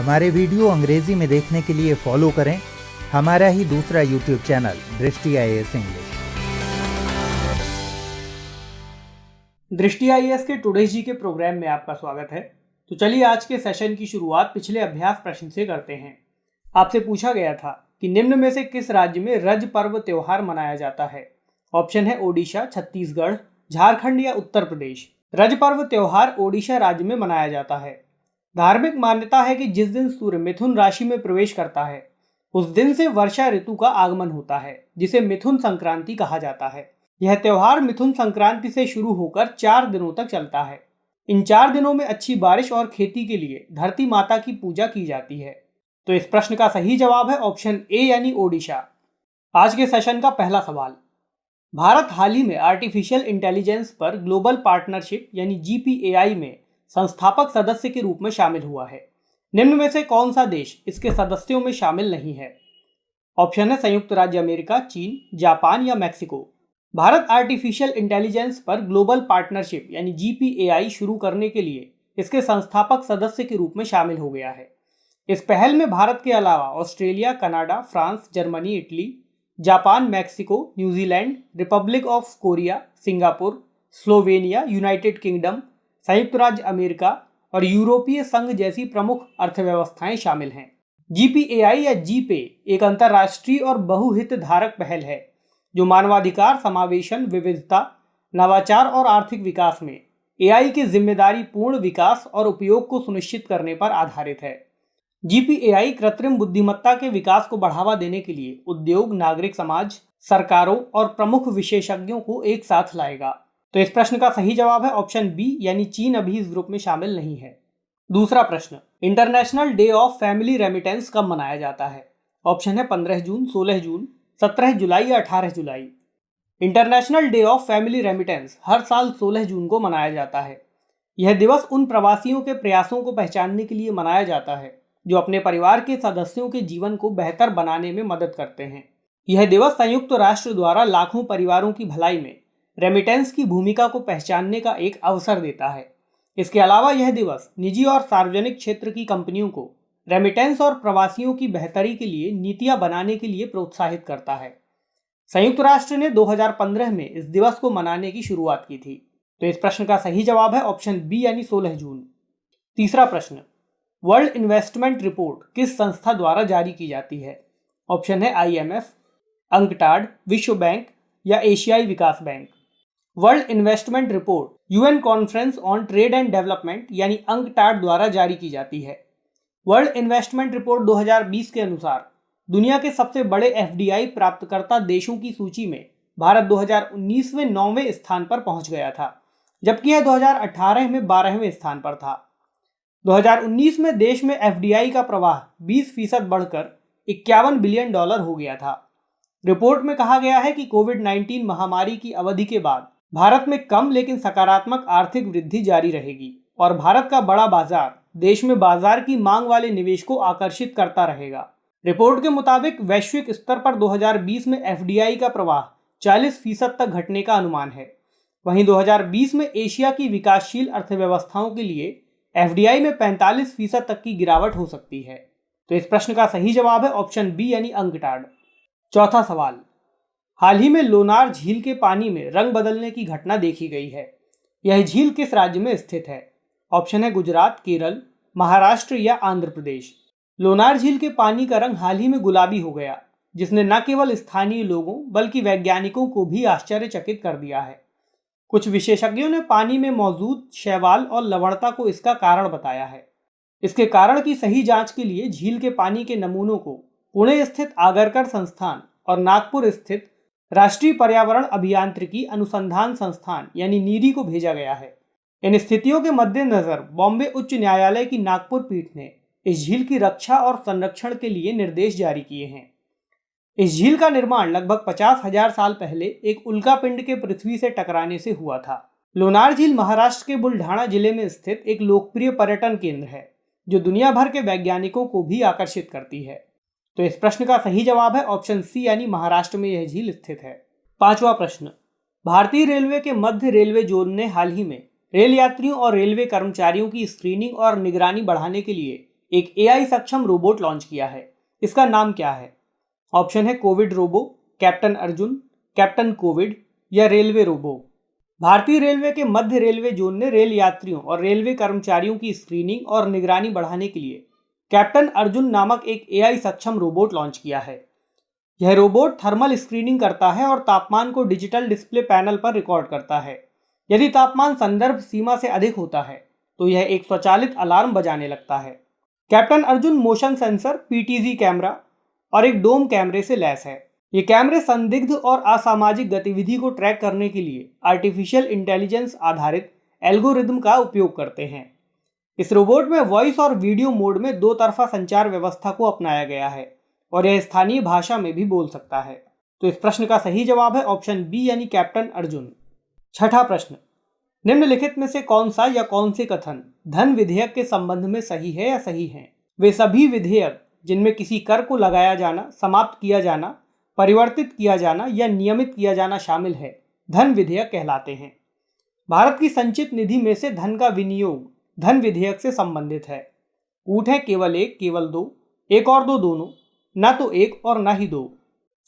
हमारे वीडियो अंग्रेजी में देखने के लिए फॉलो करें हमारा ही दूसरा यूट्यूब चैनल दृष्टि IAS इंग्लिश। दृष्टि IAS के टुडे जी के प्रोग्राम में आपका स्वागत है। तो चलिए आज के सेशन की शुरुआत पिछले अभ्यास प्रश्न से करते हैं। आपसे पूछा गया था कि निम्न में से किस राज्य में रज पर्व त्योहार मनाया जाता है। ऑप्शन है ओडिशा, छत्तीसगढ़, झारखंड या उत्तर प्रदेश। रज पर्व त्योहार ओडिशा राज्य में मनाया जाता है। धार्मिक मान्यता है कि जिस दिन सूर्य मिथुन राशि में प्रवेश करता है उस दिन से वर्षा ऋतु का आगमन होता है, जिसे मिथुन संक्रांति कहा जाता है। यह त्योहार मिथुन संक्रांति से शुरू होकर 4 दिनों तक चलता है। इन 4 दिनों में अच्छी बारिश और खेती के लिए धरती माता की पूजा की जाती है। तो इस प्रश्न का सही जवाब है ऑप्शन ए यानी ओडिशा। आज के सेशन का पहला सवाल, भारत हाल ही में आर्टिफिशियल इंटेलिजेंस पर ग्लोबल पार्टनरशिप यानी GPAI में संस्थापक सदस्य के रूप में शामिल हुआ है। निम्न में से कौन सा देश इसके सदस्यों में शामिल नहीं है। ऑप्शन है संयुक्त राज्य अमेरिका, चीन, जापान या मैक्सिको। भारत आर्टिफिशियल इंटेलिजेंस पर ग्लोबल पार्टनरशिप यानी GPAI शुरू करने के लिए इसके संस्थापक सदस्य के रूप में शामिल हो गया है। इस पहल में भारत के अलावा Australia, Canada, France, Germany, Italy, Japan, Mexico, New Zealand, Republic of Korea, Singapore, Slovenia, United kingdom, संयुक्त राज्य अमेरिका और यूरोपीय संघ जैसी प्रमुख अर्थव्यवस्थाएं शामिल हैं। GPAI या GPay एक अंतर्राष्ट्रीय और बहुहितधारक पहल है जो मानवाधिकार, समावेशन, विविधता, नवाचार और आर्थिक विकास में AI के जिम्मेदारी पूर्ण विकास और उपयोग को सुनिश्चित करने पर आधारित है। GPAI कृत्रिम बुद्धिमत्ता के विकास को बढ़ावा देने के लिए उद्योग, नागरिक समाज, सरकारों और प्रमुख विशेषज्ञों को एक साथ लाएगा। तो इस प्रश्न का सही जवाब है ऑप्शन बी यानी चीन अभी इस ग्रुप में शामिल नहीं है। दूसरा प्रश्न, international day of family remittance कब मनाया जाता है। ऑप्शन है 15 जून, 16 जून, 17 जुलाई या 18 जुलाई। International day of family remittance हर साल 16 जून को मनाया जाता है। यह दिवस उन प्रवासियों के प्रयासों को पहचानने के लिए मनाया जाता है जो अपने परिवार के सदस्यों के जीवन को बेहतर बनाने में मदद करते हैं। यह दिवस संयुक्त राष्ट्र द्वारा लाखों परिवारों की भलाई में रेमिटेंस की भूमिका को पहचानने का एक अवसर देता है। इसके अलावा यह दिवस निजी और सार्वजनिक क्षेत्र की कंपनियों को रेमिटेंस और प्रवासियों की बेहतरी के लिए नीतियां बनाने के लिए प्रोत्साहित करता है। संयुक्त राष्ट्र ने 2015 में इस दिवस को मनाने की शुरुआत की थी। तो इस प्रश्न का सही जवाब है ऑप्शन बी यानी 16 जून। तीसरा प्रश्न, वर्ल्ड इन्वेस्टमेंट रिपोर्ट किस संस्था द्वारा जारी की जाती है। ऑप्शन है IMF, अंकटाड, विश्व बैंक या एशियाई विकास bank. World investment report UN conference on trade and development यानी अंकटाड द्वारा जारी की जाती है। वर्ल्ड इन्वेस्टमेंट रिपोर्ट 2020 के अनुसार दुनिया के सबसे बड़े FDI प्राप्तकर्ता देशों की सूची में भारत 2019 में 9वें स्थान पर पहुंच गया था, जबकि यह 2018 में 12वें स्थान पर था। 2019 में देश में FDI का प्रवाह 20% बढ़कर $51 बिलियन हो गया था। रिपोर्ट में कहा गया है कि कोविड-19 महामारी की अवधि के बाद भारत में कम लेकिन सकारात्मक आर्थिक वृद्धि जारी रहेगी और भारत का बड़ा बाजार देश में बाजार की मांग वाले निवेश को आकर्षित करता रहेगा। रिपोर्ट के मुताबिक वैश्विक स्तर पर 2020 में FDI का प्रवाह 40% तक घटने का अनुमान है। वहीं 2020 में एशिया की विकासशील अर्थव्यवस्थाओं के लिए FDI में 45% तक की गिरावट हो सकती है। तो इस प्रश्न का सही जवाब है ऑप्शन बी यानी अंकटाड। चौथा सवाल, हाल ही में लोनार झील के पानी में रंग बदलने की घटना देखी गई है। यह झील किस राज्य में स्थित है। ऑप्शन है गुजरात, केरल, महाराष्ट्र या आंध्र प्रदेश। लोनार झील के पानी का रंग हाल ही में गुलाबी हो गया, जिसने न केवल स्थानीय लोगों बल्कि वैज्ञानिकों को भी आश्चर्यचकित कर दिया है। कुछ विशेषज्ञों ने पानी में मौजूद शैवाल और लवणता को इसका कारण बताया है। इसके कारण की सही जांच के लिए झील के पानी के नमूनों को पुणे स्थित आगरकर संस्थान और नागपुर स्थित राष्ट्रीय पर्यावरण अभियांत्रिकी अनुसंधान संस्थान यानी नीरी को भेजा गया है। इन स्थितियों के मद्देनजर बॉम्बे उच्च न्यायालय की नागपुर पीठ ने इस झील की रक्षा और संरक्षण के लिए निर्देश जारी किए हैं। इस झील का निर्माण लगभग 50,000 साल पहले एक उल्कापिंड के पृथ्वी से टकराने से हुआ था। लोनार झील महाराष्ट्र के बुल्ढाना जिले में स्थित एक लोकप्रिय पर्यटन केंद्र है जो दुनिया भर के वैज्ञानिकों को भी आकर्षित करती है। तो इस प्रश्न का सही जवाब है ऑप्शन सी यानी महाराष्ट्र में यह झील स्थित है। पांचवा प्रश्न, भारतीय रेलवे के मध्य रेलवे जोन ने हाल ही में रेल यात्रियों और रेलवे कर्मचारियों की स्क्रीनिंग और निगरानी बढ़ाने के लिए एक एआई सक्षम रोबोट लॉन्च किया है। इसका नाम क्या है? ऑप्शन है covid robo, captain Arjun, captain covid या रेलवे रोबो। भारतीय रेलवे के मध्य रेलवे जोन ने रेल यात्रियों और रेलवे कर्मचारियों की स्क्रीनिंग और निगरानी बढ़ाने के लिए कैप्टन अर्जुन नामक एक एआई सक्षम रोबोट लॉन्च किया है। यह रोबोट थर्मल स्क्रीनिंग करता है और तापमान को डिजिटल डिस्प्ले पैनल पर रिकॉर्ड करता है। यदि तापमान संदर्भ सीमा से अधिक होता है तो यह एक स्वचालित अलार्म बजाने लगता है। Captain Arjun motion sensor, PTG camera और एक डोम कैमरे से लैस है। ये कैमरे संदिग्ध और असामाजिक गतिविधि को ट्रैक करने के लिए आर्टिफिशियल इंटेलिजेंस आधारित एल्गोरिदम का उपयोग करते हैं। इस रोबोट में वॉइस और वीडियो मोड में दो तरफा संचार व्यवस्था को अपनाया गया है और यह स्थानीय भाषा में भी बोल सकता है। तो इस प्रश्न का सही जवाब है ऑप्शन बी यानी कैप्टन अर्जुन। छठा प्रश्न, निम्नलिखित में से कौन सा या कौन से कथन धन विधेयक के संबंध में सही है या सही है? वे सभी विधेयक जिनमें किसी कर को लगाया जाना, समाप्त किया जाना, परिवर्तित किया जाना या नियमित किया जाना शामिल है, धन विधेयक कहलाते हैं। भारत की संचित निधि में से धन का विनियोग धन विधेयक से संबंधित है। ऊँट है केवल एक, केवल दो, एक और दो, दोनों, न तो एक और न ही दो।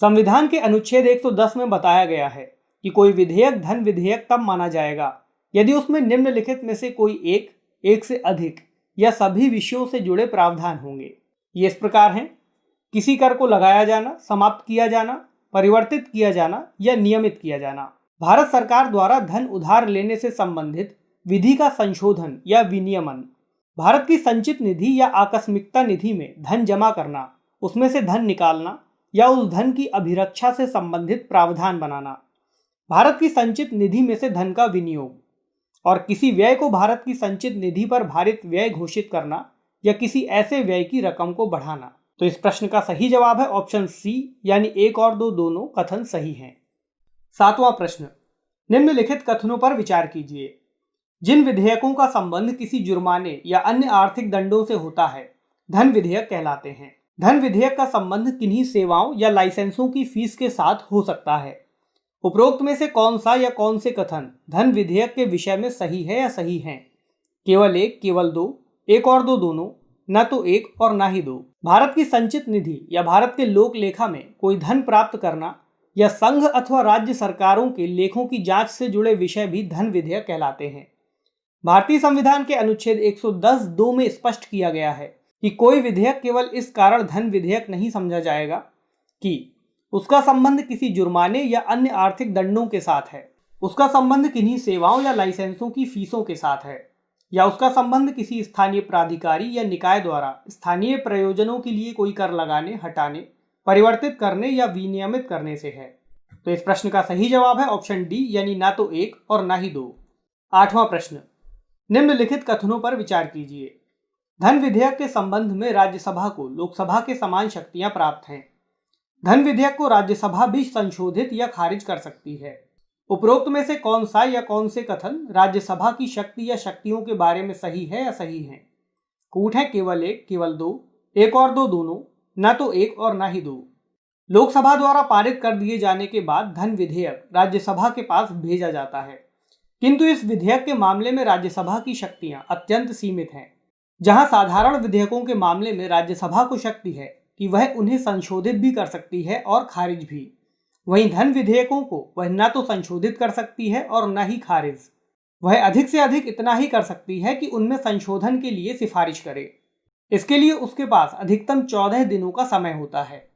संविधान के अनुच्छेद 110 में बताया गया है कि कोई विधेयक धन विधेयक तब माना जाएगा यदि उसमें निम्नलिखित में से कोई एक से अधिक या सभी विषयों से जुड़े प्रावधान होंगे। ये इस प्रकार हैं: किसी कर को लगाया जाना, समाप्त किया जाना, परिवर्तित किया जाना या नियमित किया जाना। भारत सरकार द्वारा धन उधार लेने से संबंधित विधि का संशोधन या विनियमन। भारत की संचित निधि या आकस्मिकता निधि में धन जमा करना, उसमें से धन निकालना या उस धन की अभिरक्षा से संबंधित प्रावधान बनाना। भारत की संचित निधि में से धन का विनियोग और किसी व्यय को भारत की संचित निधि पर भारित व्यय घोषित करना या किसी ऐसे व्यय की रकम को बढ़ाना। तो इस प्रश्न का सही जवाब है ऑप्शन सी यानी एक और दो, दोनों कथन सही हैं। सातवां प्रश्न, निम्नलिखित कथनों पर विचार कीजिए। जिन विधेयकों का संबंध किसी जुर्माने या अन्य आर्थिक दंडों से होता है, धन विधेयक कहलाते हैं। धन विधेयक का संबंध किन्हीं सेवाओं या लाइसेंसों की फीस के साथ हो सकता है। उपरोक्त में से कौन सा या कौन से कथन धन विधेयक के विषय में सही है या सही हैं? केवल एक, केवल दो, एक और दो, दोनों, न तो एक और न ही दो। भारत की संचित निधि या भारत के लोक लेखा में कोई धन प्राप्त करना या संघ अथवा राज्य सरकारों के लेखों की जांच से जुड़े विषय भी धन विधेयक कहलाते हैं। भारतीय संविधान के अनुच्छेद 110(2) में स्पष्ट किया गया है कि कोई विधेयक केवल इस कारण धन विधेयक नहीं समझा जाएगा कि उसका संबंध किसी जुर्माने या अन्य आर्थिक दंडों के साथ है, उसका संबंध किन्हीं सेवाओं या लाइसेंसों की फीसों के साथ है, या उसका संबंध किसी स्थानीय प्राधिकारी या निकाय द्वारा स्थानीय प्रयोजनों के लिए कोई कर लगाने, हटाने, परिवर्तित करने या विनियमित करने से है। तो इस प्रश्न का सही जवाब है ऑप्शन डी यानी ना तो एक और ना ही दो। आठवां प्रश्न, निम्नलिखित कथनों पर विचार कीजिए। धन विधेयक के संबंध में राज्यसभा को लोकसभा के समान शक्तियां प्राप्त हैं। धन विधेयक को राज्यसभा भी संशोधित या खारिज कर सकती है। उपरोक्त में से कौन सा या कौन से कथन राज्यसभा की शक्ति या शक्तियों के बारे में सही है या सही है? कूट है केवल एक, केवल दो, एक और दो, दोनों, न तो एक और न ही दो। लोकसभा द्वारा पारित कर दिए जाने के बाद धन विधेयक राज्यसभा के पास भेजा जाता है, किंतु इस विधेयक के मामले में राज्यसभा की शक्तियां अत्यंत सीमित हैं। जहां साधारण विधेयकों के मामले में राज्यसभा को शक्ति है कि वह उन्हें संशोधित भी कर सकती है और खारिज भी, वहीं धन विधेयकों को वह न तो संशोधित कर सकती है और न ही खारिज। वह अधिक से अधिक इतना ही कर सकती है कि उनमें संशोधन के लिए सिफारिश करे। इसके लिए उसके पास अधिकतम 14 दिनों का समय होता है।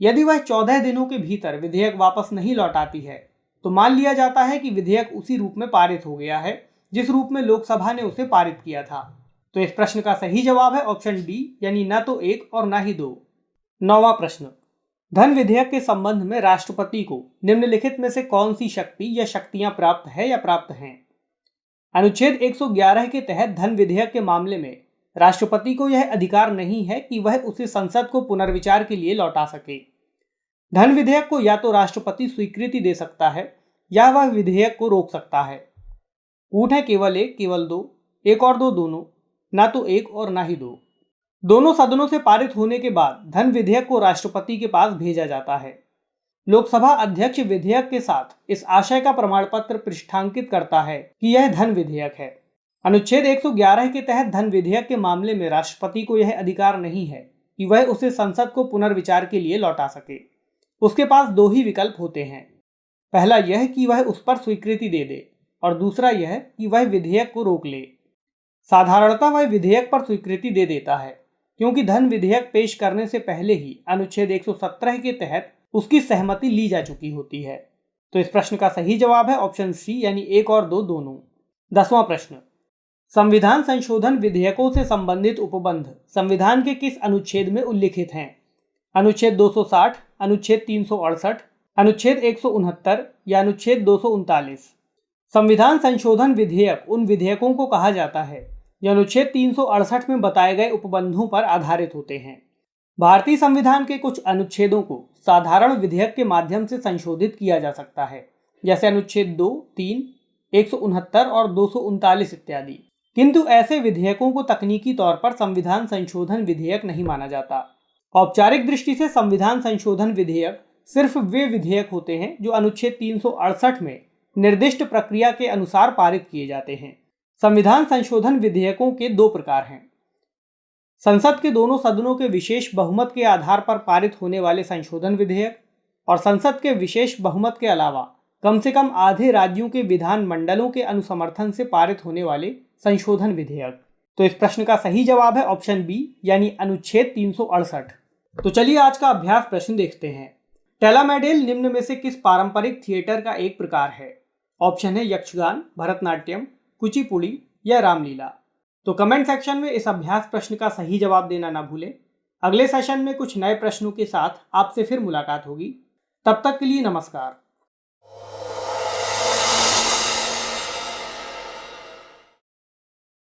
यदि वह 14 दिनों के भीतर विधेयक वापस नहीं लौटाती है तो मान लिया जाता है कि विधेयक उसी रूप में पारित हो गया है जिस रूप में लोकसभा ने उसे पारित किया था। तो इस प्रश्न का सही जवाब है ऑप्शन डी यानी न तो एक और न ही दो। 9वां प्रश्न, धन विधेयक के संबंध में राष्ट्रपति को निम्नलिखित में से कौन सी शक्ति या शक्तियां प्राप्त है या प्राप्त हैं? अनुच्छेद 111 के तहत धन विधेयक के मामले में राष्ट्रपति को यह अधिकार नहीं है कि वह उसे संसद को पुनर्विचार के लिए लौटा सके। धन विधेयक को या तो राष्ट्रपति स्वीकृति दे सकता है या वह विधेयक को रोक सकता है। कूट है केवल एक, केवल दो, एक और दो, दोनों, ना तो एक और ना ही दो। दोनों सदनों से पारित होने के बाद धन विधेयक को राष्ट्रपति के पास भेजा जाता है। लोकसभा अध्यक्ष विधेयक के साथ इस आशय का प्रमाण पत्र पृष्ठांकित करता है कि यह धन विधेयक है। अनुच्छेद 111 के तहत धन विधेयक के मामले में राष्ट्रपति को यह अधिकार नहीं है कि वह उसे संसद को पुनर्विचार के लिए लौटा सके। उसके पास दो ही विकल्प होते हैं, पहला यह कि वह उस पर स्वीकृति दे दे और दूसरा यह कि वह विधेयक को रोक ले। साधारणतः वह विधेयक पर स्वीकृति दे देता है क्योंकि धन विधेयक पेश करने से पहले ही अनुच्छेद 117 के तहत उसकी सहमति ली जा चुकी होती है। तो इस प्रश्न का सही जवाब है ऑप्शन सी, यानी 1 और 2 दोनों। 10वां प्रश्न, संविधान संशोधन विधेयकों से संबंधित उपबंध संविधान के किस अनुच्छेद में उल्लिखित हैं? अनुच्छेद 260, अनुच्छेद 368, अनुच्छेद 169 या अनुच्छेद 239? संविधान संशोधन विधेयक उन विधेयकों को कहा जाता है जो अनुच्छेद 368 में बताए गए उपबंधों पर आधारित होते हैं। भारतीय संविधान के कुछ अनुच्छेदों को साधारण विधेयक के माध्यम से संशोधित किया जा सकता है, जैसे अनुच्छेद 2, 3, 169 और 239 इत्यादि। किंतु ऐसे विधेयकों को तकनीकी तौर पर संविधान संशोधन विधेयक नहीं माना जाता। औपचारिक दृष्टि से संविधान संशोधन विधेयक सिर्फ वे विधेयक होते हैं जो अनुच्छेद 368 में निर्दिष्ट प्रक्रिया के अनुसार पारित किए जाते हैं। संविधान संशोधन विधेयकों के दो प्रकार हैं, संसद के दोनों सदनों के विशेष बहुमत के आधार पर पारित होने वाले संशोधन विधेयक और संसद के विशेष बहुमत के अलावा कम से कम आधे राज्यों के विधान मंडलों के अनुसमर्थन से पारित होने वाले संशोधन विधेयक। तो इस प्रश्न का सही जवाब है ऑप्शन बी, यानी अनुच्छेद 368। तो चलिए आज का अभ्यास प्रश्न देखते हैं। टेलामेडेल निम्न में से किस पारंपरिक थिएटर का एक प्रकार है? ऑप्शन है यक्षगान, भरतनाट्यम, कुचिपुड़ी या रामलीला। तो कमेंट सेक्शन में इस अभ्यास प्रश्न का सही जवाब देना ना भूलें। अगले सेशन में कुछ नए प्रश्नों के साथ आपसे फिर मुलाकात होगी। तब तक के लिए नमस्कार।